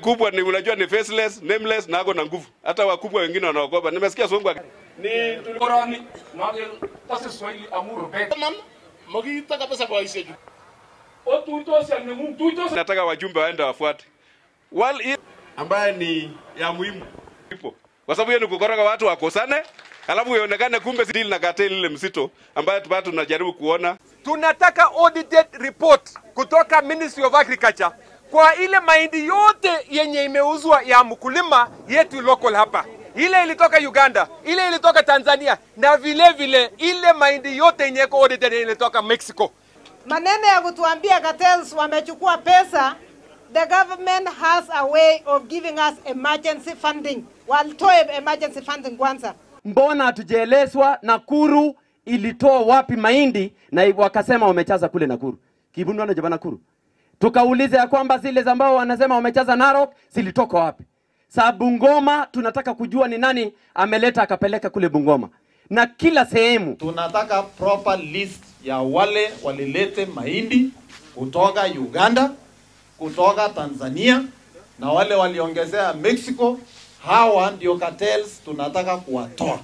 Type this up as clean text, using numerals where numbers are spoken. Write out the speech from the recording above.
Kubwa ni unajua ni faceless, nameless na ako na nguvu. Hata wakubwa wengine wanaogopa. Nimesikia Songo ni tulikorani magel pasi Swahili amuru pesa. Mama, mkitaka pesa kwa hiyo. Nataka wajumbe waende wafuate. Ambaye ni ya muhimu. Kwa sababu hiyo ni kukoroga watu wakosane, alafu ionekane kumbe deal na cartel ile msito ambaye watu tunajaribu kuona. Tunataka audited report kutoka Ministry of Agriculture kwa ile mahindi yote yenye imeuzwa ya mkulima yetu local hapa. Ile ilitoka Uganda, ile ilitoka Tanzania, na vile ile mahindi yote yenye iko audited ilitoka Mexico. Maneno ya kutuambia cartels wamechukua pesa, the government has a way of giving us emergency funding. Walitoe emergency funding kwanza. Mbona hatujaelezwa Nakuru ilitoa wapi mahindi na wakasema wamechaza kule Nakuru? Kibundo na jabana Nakuru. Tukauliza ya kwamba zile ambao wanasema wamechaza Narok zilitoka wapi? Bungoma tunataka kujua ni nani ameleta akapeleka kule Bungoma. Na kila sehemu tunataka proper list ya wale walilete mahindi kutoka Uganda, kutoka Tanzania na wale waliongezea Mexico. Hawa ndio cartels tunataka kuwatoa.